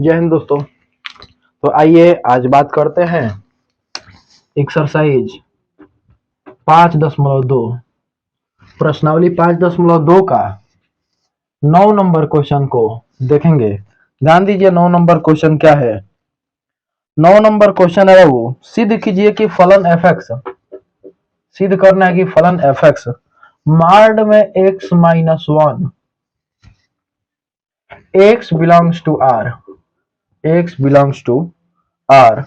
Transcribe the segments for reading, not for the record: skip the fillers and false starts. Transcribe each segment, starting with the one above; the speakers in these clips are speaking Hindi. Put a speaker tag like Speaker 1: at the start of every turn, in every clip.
Speaker 1: जय हिंद दोस्तों। तो आइए आज बात करते हैं एक्सरसाइज 5.2 प्रश्नावली 5.2 का 9 नंबर क्वेश्चन को देखेंगे। ध्यान दीजिए 9 नंबर क्वेश्चन क्या है। 9 नंबर क्वेश्चन है वो सिद्ध कीजिए कि फलन fx, सिद्ध करना है कि फलन fx मार्ड में x minus 1 x belongs to r, x belongs to r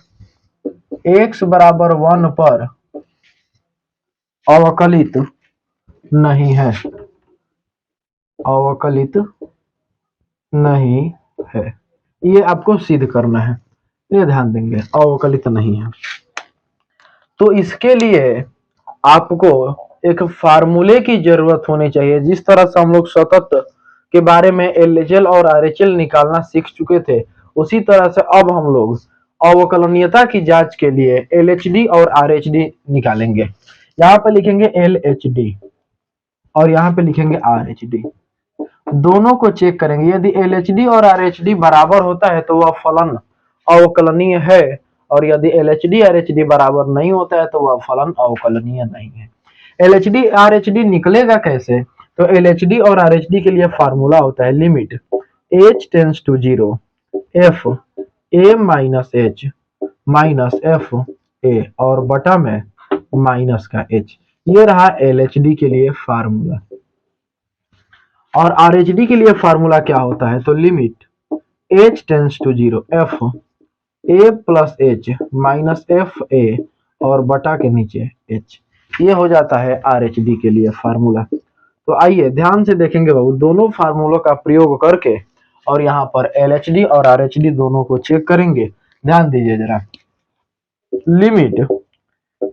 Speaker 1: x बराबर 1 पर अवकलित नहीं है, अवकलित नहीं है। ये आपको सिद्ध करना है, ये ध्यान देंगे अवकलित नहीं है। तो इसके लिए आपको एक फार्मूले की जरूरत होनी चाहिए। जिस तरह से हम लोग सतत के बारे में एलएचएल और आरएचएल निकालना सीख चुके थे, उसी तरह से अब हम लोग अवकलनीयता की जांच के लिए एलएचडी और आरएचडी निकालेंगे। यहाँ पे लिखेंगे एलएचडी और यहाँ पे लिखेंगे आरएचडी, दोनों को चेक करेंगे। यदि एलएचडी और आरएचडी बराबर होता है तो वह फलन अवकलनीय है, और यदि एलएचडी आरएचडी बराबर नहीं होता है तो वह फलन अवकलनीय नहीं है। एलएचडी आरएचडी निकलेगा कैसे? तो एलएचडी और आरएचडी के लिए फार्मूला होता है limit h tends to 0 f a minus h minus f a और बटा में माइनस का h। ये रहा एलएचडी के लिए फार्मूला। और आरएचडी के लिए फार्मूला क्या होता है? तो limit h tends to 0 f a plus h minus f a और बटा के नीचे h। ये हो जाता है आरएचडी के लिए फार्मूला। तो आइए ध्यान से देखेंगे बाबू दोनों फार्मूलों का प्रयोग करके, और यहाँ पर एलएचडी और आरएचडी दोनों को चेक करेंगे। ध्यान दीजिए जरा, लिमिट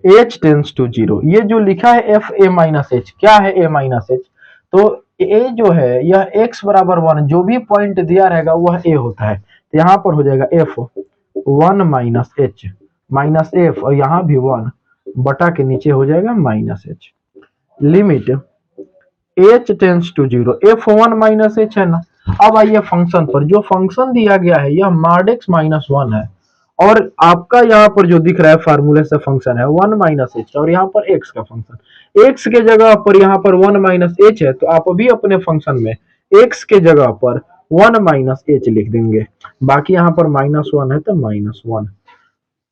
Speaker 1: h टेंस टू 0, ये जो लिखा है f a माइनस h, क्या है a माइनस h? तो a जो है यह x बराबर 1, जो भी पॉइंट दिया रहेगा वह a होता है। तो यहाँ पर हो जाएगा f 1 minus h minus f और यहाँ भी 1 बटा के नीचे हो जाएगा minus h। Limit h tends to 0 f 1 minus h है ना। अब आइए फंक्शन पर, जो फंक्शन दिया गया है यह मॉड x माइनस 1 है, और आपका यहाँ पर जो दिख रहा है फार्मूले से फंक्शन है 1 माइनस h, और यहाँ पर x का फंक्शन, x के जगह पर यहाँ पर 1 माइनस h है, तो आप भी अपने फंक्शन में x के जगह पर 1 माइनस h लिख देंगे। बाकी यहाँ पर माइनस 1 है तो माइनस 1।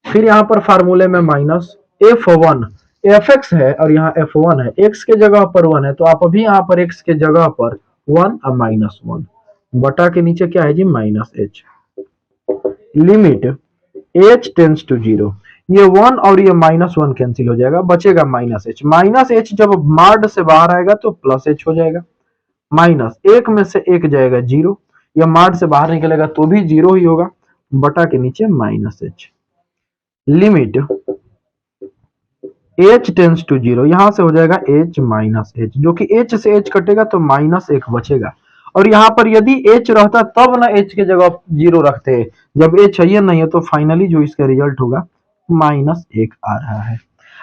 Speaker 1: फिर यहाँ पर फार्मूले में माइनस f1 fx है और यहाँ f1 है, x के जगह पर 1 है, तो आप अभी यहाँ पर x के जगह पर 1 और माइनस 1 बटा के नीचे क्या है G minus h। Limit h tends to 0, ये 1 और ये माइनस 1 कैंसिल हो जाएगा, बचेगा माइनस h। माइनस h जब मार्ड से बाहर आएगा तो प्लस h हो जाएगा। माइनस 1 में से 1 जाएगा 0, यह मार्ड से बाहर निकलेगा तो भी 0 ही होगा, बटा के नीचे minus h। Limit h tends to 0, यहां से हो जाएगा h माइनस h, जो कि h से h कटेगा तो माइनस 1 बचेगा। और यहाँ पर यदि h रहता तब ना h के जगह 0 रखते हैं, जब h है नहीं है तो फाइनली जो इसका रिजल्ट होगा माइनस 1 आ रहा है।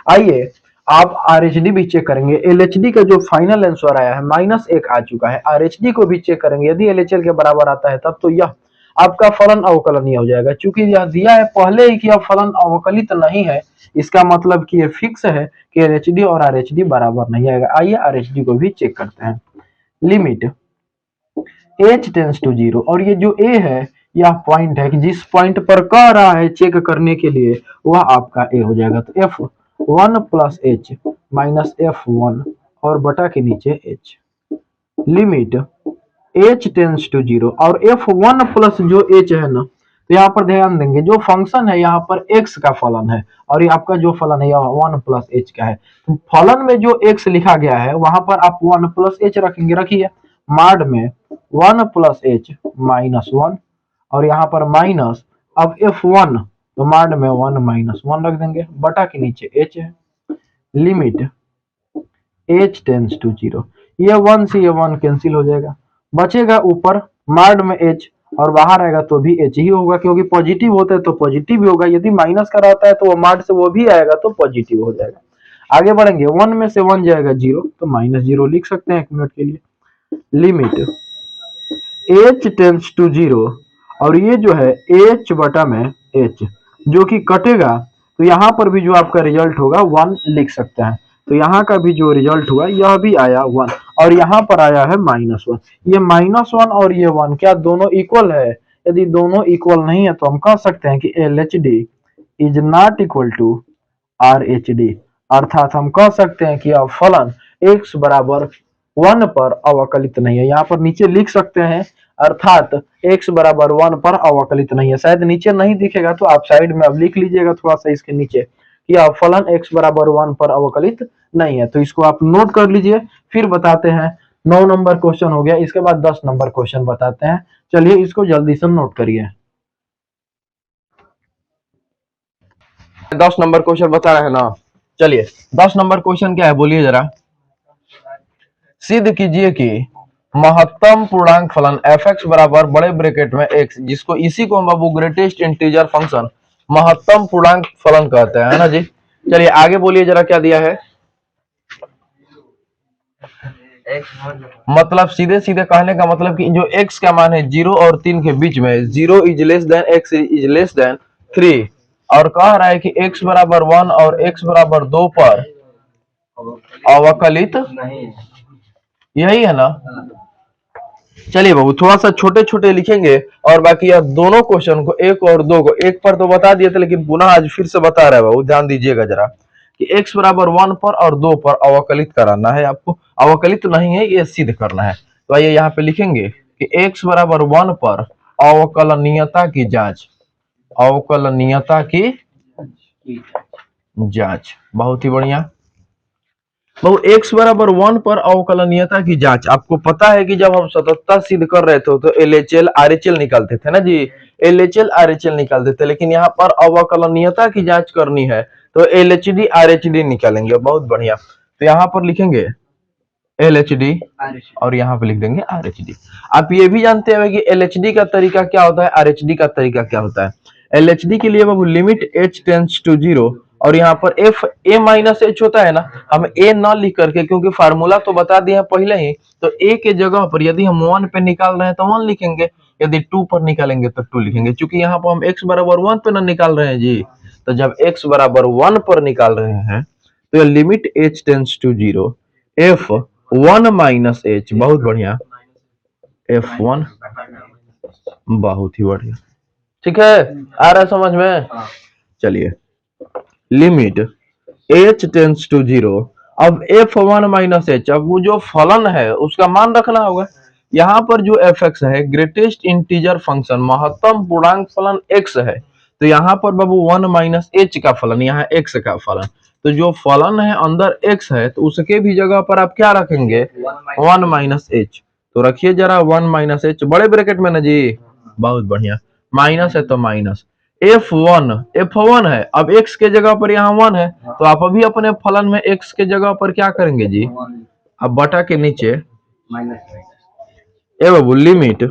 Speaker 1: आइए आप आरएचडी भी चेक करेंगे। एलएचडी का जो फाइनल आंसर आया है माइनस 1 आ चुका है। आरएचडी को भी चेक करेंगे, यदि एलएचएल के बराबर आता है तब तो यह आपका फलन अवकलनीय हो जाएगा। चूंकि यह दिया है पहले ही कि यह फलन अवकलित नहीं है, इसका मतलब कि ये फिक्स है कि एलएचडी और आरएचडी बराबर नहीं आएगा। आइए आरएचडी को भी चेक करते हैं। लिमिट h टेंस टू 0, और ये जो a है यह पॉइंट है कि जिस पॉइंट पर कह रहा है चेक करने के लिए वह आपका a हो जाएगा। तो f1 plus h minus f1 और बटा के नीचे h। Limit h tends to 0, और f1 प्लस जो h है ना, तो यहाँ पर ध्यान देंगे जो फंक्शन है यहाँ पर x का फलन है, और ये आपका जो फलन है यह 1 प्लस h का है। तो फलन में जो x लिखा गया है वहां पर आप 1 प्लस h रखेंगे। रखिए मार्ड में 1 प्लस h माइनस 1, और यहाँ पर माइनस, अब f1 तो मार्ड में 1 माइनस 1 रख देंगे, बटा के नीचे h है। लिमिट h टेंस टू 0, ये 1 से ये 1 कैंसिल हो जाएगा, बचेगा ऊपर मार्ड में h, और बाहर आएगा तो भी h ही होगा, क्योंकि पॉजिटिव होता है तो पॉजिटिव ही होगा। यदि माइनस का रहता है तो वो मार्ड से वो भी आएगा तो पॉजिटिव हो जाएगा। आगे बढ़ेंगे, 1 में से 1 जाएगा 0, तो माइनस 0 लिख सकते हैं 1 मिनट के लिए। लिमिट h टेंस टू 0, और ये जो है एच बटा में एच जो कि कटेगा, तो यहाँ पर भी जो आपका रिजल्ट होगा 1 लिख सकते हैं। तो यहाँ का भी जो रिजल्ट हुआ यह भी आया 1 और यहाँ पर आया है -1। ये -1 और ये 1 क्या दोनों इक्वल है? यदि दोनों इक्वल नहीं है तो हम कह सकते हैं कि LHD is not equal to RH_D, अर्थात हम कह सकते हैं कि अब फलन x बराबर 1 पर अवकलित नहीं है। यहाँ पर नीचे लिख सकते हैं अर्थात x बराबर 1 पर अवकलित नहीं है। शायद नीचे नहीं दिखेगा तो आप साइड में अब लिख लीजिएगा थोड़ा सा इसके नीचे कि अब फलन x बराबर 1 पर अवकलित नहीं है। तो इसको आप नोट कर लीजिए, फिर बताते हैं। 9 नंबर क्वेश्चन हो गया, इसके बाद 10 नंबर क्वेश्चन बताते हैं। चलिए इसको जल्दी से नोट करिए। 10 नंबर क्वेश्चन बता रहे हैं ना। चलिए 10 नंबर क्वेश्चन क्या है बोलिए जरा। सिद्ध कीजिए कि महत्तम पूर्णांक फलन f(x) बराबर बड़े ब्रैकेट में x, जिसको इसी को हम बाबू ग्रेटेस्ट इंटीजर फंक्शन महत्तम पूर्णांक फलन कहते हैं, है ना जी। चलिए आगे बोलिए जरा क्या दिया है। मतलब सीधे सीधे कहने का मतलब कि जो x का मान है 0 और 3 के बीच में, 0 is less than x is less than 3, और कह रहा है कि x बराबर 1 और x बराबर 2 पर अवकलित नहीं, यही है ना। चलिए बाबू थोड़ा सा छोटे छोटे लिखेंगे और बाकी आप दोनों क्वेश्चन को 1 और 2 को, एक पर तो बता दिए थे लेकिन पुनः आज फिर से बता रहे हैं बाबू, ध्यान दीजिएगा जरा कि x बराबर 1 पर और 2 पर अवकलित कराना है आपको। अवकलित नहीं है, ये सिद्ध करना है। तो आइए यहाँ पे लिखेंगे कि x बराबर 1 पर अवकलनीयता की जांच, अवकलनीयता की जांच, बहुत ही बढ़िया। बहु x बराबर 1 पर अवकलनीयता की जांच। आपको पता है कि जब हम सततता सिद्ध कर रहे थे तो LHL RHL निकालते थे ना जी, LHL RHL निकालते थे, लेकिन यहाँ पर अवकलनीयता की जांच करनी है तो LHD RHD निकालेंगे। बहुत बढ़िया। तो यहाँ पर लिखेंगे LHD और यहाँ पे लिख देंगे RHD। आप ये भी जानते हैं कि LHD का तरीका क्या होता है, RHD का तरीका क्या होता है। LHD के लिए बाबू लिमिट h टेंड्स टू 0 और यहाँ पर f a माइनस h होता है ना, हम a ना लिख करके, क्योंकि फार्मूला तो बता दिया पहले ही, तो a के जगह पर यदि हम 1 पे निकाल रहे हैं तो 1 लिखेंगे, यदि 2 पर निकालेंगे तो 2 लिखेंगे। चूंकि यहाँ पर हम x बराबर 1 पे ना निकाल रहे हैं जी, तो जब x बराबर 1 पर निकाल रहे हैं तो limit h tends to 0 f1 minus h, बहुत बढ़िया, f1, बहुत ही बढ़िया, ठीक है, आ रहा है समझ में। चलिए लिमिट h टेंड्स टू 0, अब f1 माइनस h, अब वो जो फलन है उसका मान रखना होगा। यहाँ पर जो f(x) है ग्रेटेस्ट इंटीजर फंक्शन महत्तम पूर्णांक फलन x है, तो यहाँ पर बाबू 1 माइनस h का फलन, यहाँ x का फलन, तो जो फलन है अंदर x है तो उसके भी जगह पर आप क्या रखेंगे 1 माइनस h। तो रखिए जरा 1 माइनस h बड़े ब्रैकेट में ना जी, बहुत बढ़िया, माइनस है तो माइनस f1 है, अब x के जगह पर यहाँ 1 है तो आप अभी अपने फलन में x के जगह पर क्या करेंगे जी, अब बटा के नीचे ए बाबू लिमिट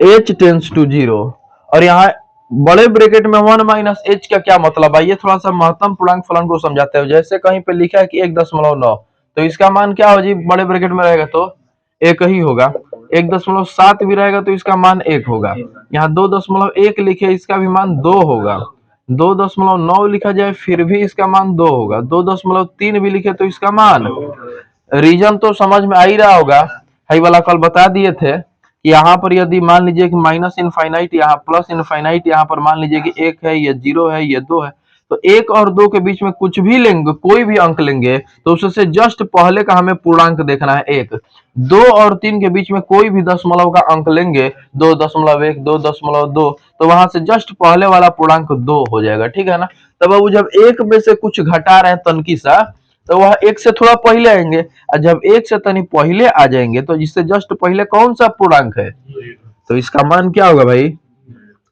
Speaker 1: h टेंड्स टू 0 और यहाँ बड़े ब्रैकेट में 1 माइनस h का क्या मतलब, आइए थोड़ा सा महत्तम पूर्णांक फलन को समझाते हैं। जैसे कहीं पे लिखा है कि 1.9, तो इसका मान क्या हो जी, बड़े ब्रैकेट में रहेगा तो 1 ही होगा। 1.7 भी रहेगा तो इसका मान 1 होगा। यहाँ 2.1 लिखे, इसका भी मान 2 होगा। 2.9 लिखा जाए फिर भी इसका मान 2 होगा। 2.3 भी लिखे तो इसका मान, रीजन तो समझ में आ ही रहा होगा, हाई वाला कल बता दिए थे कि यहाँ पर यदि मान लीजिए कि माइनस इनफाइनाइट, यहाँ प्लस इनफाइनाइट, यहाँ पर मान लीजिए कि 1 है, ये 0 है, ये 2 है, तो 1 और 2 के बीच में कुछ भी लेंगे, कोई भी अंक लेंगे तो उससे जस्ट पहले का हमें पूर्णांक देखना है 1। 2 और 3 के बीच में कोई भी दशमलव का अंक लेंगे 2.1, 2.2, तो वहां से जस्ट पहले वाला पूर्णांक 2 हो जाएगा, ठीक है ना। तब अब जब 1 में से कुछ घटा रहे हैं तनकी सा, तो वह 1 से थोड़ा पहले आएंगे, और जब 1 से तनी पहले आ जाएंगे तो जिससे जस्ट पहले कौन सा पूर्णांक है, तो इसका मान क्या होगा भाई,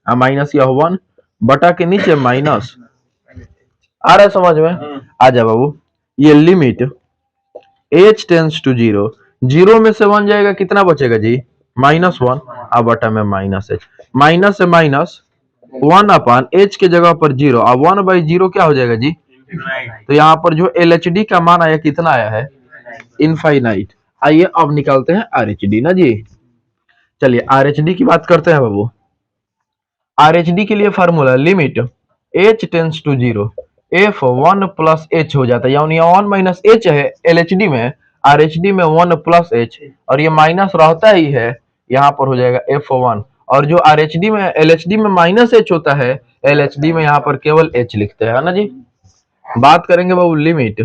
Speaker 1: माइनस या 1 बटा के नीचे माइनस, आ रहा है समझ में, आ जा बाबू। ये लिमिट h टेंड्स टू 0, 0 में से 1 जाएगा, कितना बचेगा जी, -1, अब बटा में माइनस h, माइनस से माइनस 1 अपान h के जगह पर 0, अब 1/0 क्या हो जाएगा जी, तो यहाँ पर जो LHD का मान आया कितना आया है, इनफाइनाइट। आइए अब निकालते हैं RHD ना जी। चलिए RHD की बात करते हैं बाबू। RHD के लिए formula limit h tends to 0 f 1 plus h हो जाता है, यानी 1 माइनस h है LHD में, RHD में 1 प्लस h, और ये माइनस रहता ही है, यहाँ पर हो जाएगा f1। और जो RHD में LHD में माइनस h होता है, LHD में यहाँ पर केवल h लिखते हैं, है ना जी। बात करेंगे बाबू लिमिट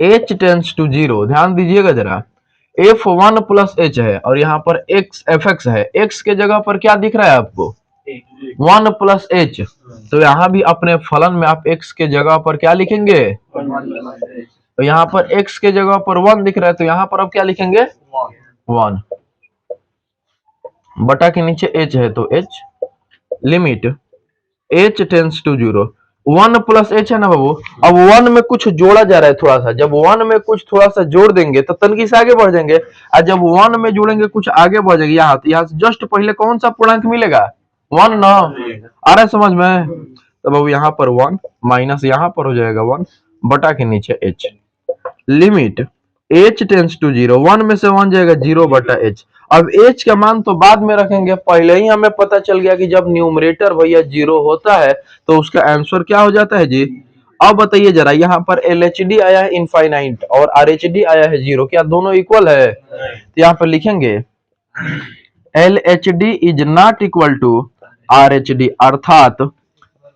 Speaker 1: h टेंस टू 0, ध्यान दीजिएगा जरा, f1 प्लस h है और यहाँ पर x fx है, x के जगह पर क्या दिख रहा है आपको 1 प्लस h, तो यहाँ भी अपने फलन में आप x के जगह पर क्या लिखेंगे, तो यहाँ पर x के जगह पर 1 दिख रहा है, तो यहाँ पर आप क्या लिखेंगे 1 बटा के नीचे h है तो h। Limit h tends to 0, 1 plus h है ना बाबू, अब 1 में कुछ जोड़ा जा रहा है थोड़ा सा, जब 1 में कुछ थोड़ा सा जोड़ देंगे तो तनकी से आगे बढ़ जाएंगे, और जब 1 में जोड़ेंगे कुछ आगे बढ़ जाएगी, यहाँ से जस्ट पहले कौन सा पूर्णांक मिलेगा 1 ना, आ रहा है समझ में। तो बाबू यहाँ पर 1 माइनस यहाँ पर हो जाएगा 1 बटा के नीचे h। Limit h tends to 0, 1 में से 1 जाएगा 0 बटा h। अब h का मान तो बाद में रखेंगे, पहले ही हमें पता चल गया कि जब न्यूमरेटर भैया 0 होता है तो उसका आंसर क्या हो जाता है जी। अब बताइए जरा, यहाँ पर LHD आया है इनफाइनाइट और RHD आया है 0, क्या दोनों इक्वल है, तो यहाँ पर लिखेंगे LHD is not equal to RHD, अर्थात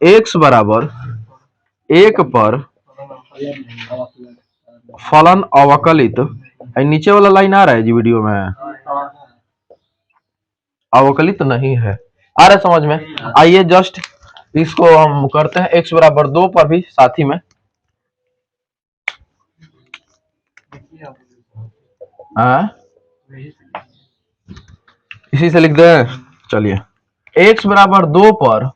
Speaker 1: x बराबर 1 पर फलन अवकलित, नीचे वाला लाइन आ रहा है जी वीडियो में, अवकलित नहीं है, आ रहा है समझ में। आइए जस्ट इसको हम करते हैं x बराबर 2 पर भी साथ ही में, इसी से लिख दे। चलिए x बराबर 2 पर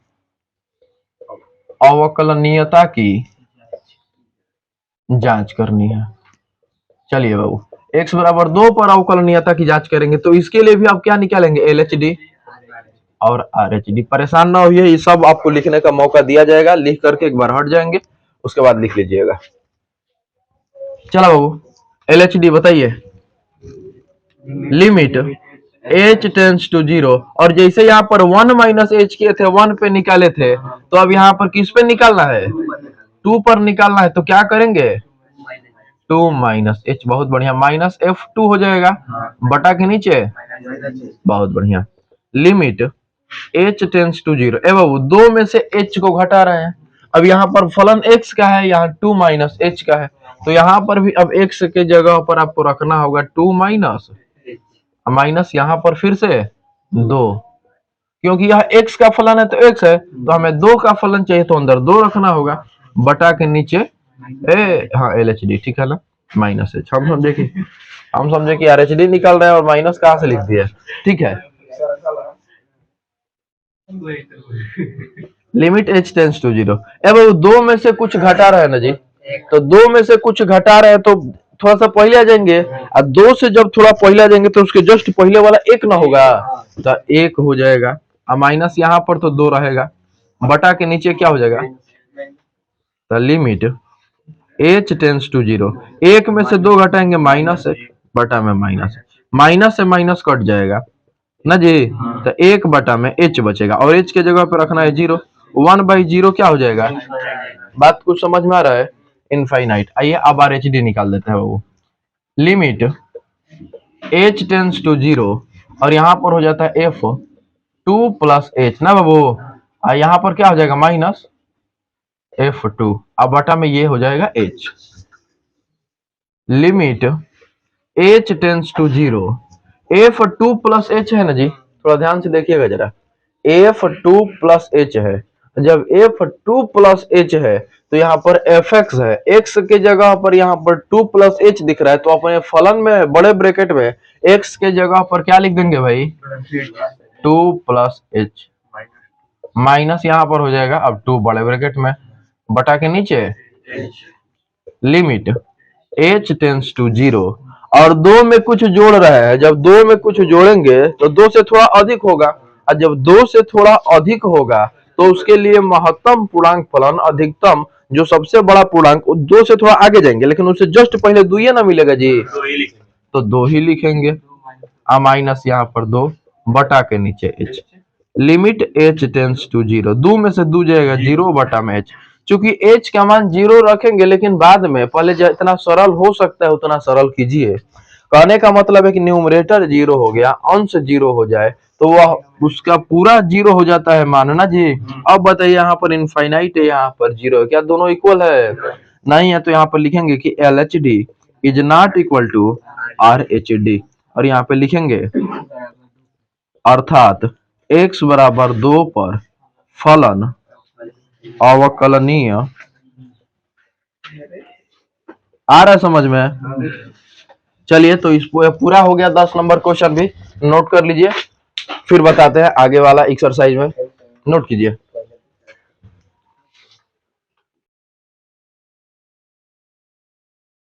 Speaker 1: अवकलनीयता की जांच करनी है। चलिए बाबू x बराबर 2 पर अवकलनीयता की जांच करेंगे, तो इसके लिए भी आप क्या निकालेंगे LHD और RHD। परेशान ना होइए, ये सब आपको लिखने का मौका दिया जाएगा, लिख करके एक बार हट जाएंगे, उसके बाद लिख लीजिएगा। चलो बाबू LHD बताइए। लिमिट h टेंस टू 0, और जैसे यहाँ पर 1 माइनस h किए थे 1 पे निकाले थे, तो अब यहाँ पर किस पे निकालना है 2 पर निकालना है, तो क्या करेंगे 2 माइनस h, बहुत बढ़िया, माइनस f2 हो जाएगा बटा के नीचे, बहुत बढ़िया। लिमिट h टेंस टू 0, ए बाबू 2 में से h को घटा रहे हैं, अब यहाँ पर फलन x का है, यहाँ 2 माइनस h का है, तो यहाँ पर भी अब x के जगह पर आपको रखना होगा 2 माइनस माइनस, यहाँ पर फिर से 2, क्योंकि यह x का फलन है तो x है, तो हमें 2 का फलन चाहिए तो अंदर 2 रखना होगा बटा के नीचे हाँ LHD, ठीक है ना, माइनस h। हम समझे कि RHD निकल रहा है और माइनस कहाँ से लिख दिया, ठीक है। लिमिट h टेंस टू 0, अब 2 में से कुछ घटा रहे हैं ना जी, तो 2 में से कुछ घटा रहे हैं तो थोड़ा सा पहले आ जाएंगे, और 2 से जब थोड़ा पहले आ जाएंगे तो उसके जस्ट पहले वाला 1 ना होगा, तो 1 हो जाएगा, और माइनस यहाँ पर तो 2 रहेगा बटा के नीचे क्या हो जाएगा, तो लिमिट h टेंस टू 0, 1 में से 2 घटाएंगे माइनस बटा में माइनस से माइनस कट जाएगा ना जी, तो 1 बटा में h बचेगा, और h के जगह पे रखना है 0, 1/0 क्या हो जाएगा, बात कुछ समझ में आ रहा है, इनफाइनाइट। आइए अब RHD निकाल देते हैं वो। लिमिट h टेंस टू 0, और यहाँ पर हो जाता है f2 प्लस h ना बाबू, यहाँ पर क्या हो जाएगा माइनस f2, अब बटा में ये हो जाएगा h। Limit h tends to 0, f2 plus h है ना जी, थोड़ा ध्यान से देखिएगा जरा, f2 प्लस h है, जब f2 प्लस h है तो यहाँ पर fx है, x के जगह पर यहाँ पर 2 प्लस h दिख रहा है, तो अपने फलन में बड़े ब्रैकेट में x के जगह पर क्या लिख देंगे भाई 2 प्लस h, माइनस यहाँ पर हो जाएगा अब 2 बड़े ब्रैकेट में बटा के नीचे। लिमिट h टेंस टू 0, और 2 में कुछ जोड़ रहा है, जब 2 में कुछ जोड़ेंगे तो 2 से थोड़ा अधिक होगा, और जब 2 से थोड़ा अधिक होगा तो उसके लिए महत्तम पूर्णांक फलन अधिकतम, जो सबसे बड़ा पूर्णांक 2 से थोड़ा आगे जाएंगे, लेकिन उससे जस्ट पहले 2 ही ना मिलेगा जी, तो 2 ही लिखेंगे,
Speaker 2: माइनस यहाँ पर 2 बटा के नीचे h, limit h tends to 0, 2 में से 2 जाएगा 0 बटा में h। चूंकि h का मान 0 रखेंगे, लेकिन बाद में पहले जितना सरल हो सकता है उतना सरल कीजिए। कहने का मतलब है कि न्यूमरेटर 0 हो गया, अंश 0 हो जाए तो वह उसका पूरा 0 हो जाता है मानना जी। अब बताइए यहाँ पर इनफाइनाइट है, यहाँ पर 0 है, क्या दोनों इक्वल है? नहीं है, तो यहाँ पर लिखेंगे कि LHD is not equal to RHD, और यहाँ पे लिखेंगे अर्थात x बराबर 2 पर फलन अवकलनीय। आ रहा है समझ में? चलिए, तो इस पूरा हो गया 10 नंबर क्वेश्चन भी नोट कर लीजिए, फिर बताते हैं आगे वाला एक्सरसाइज में। नोट कीजिए।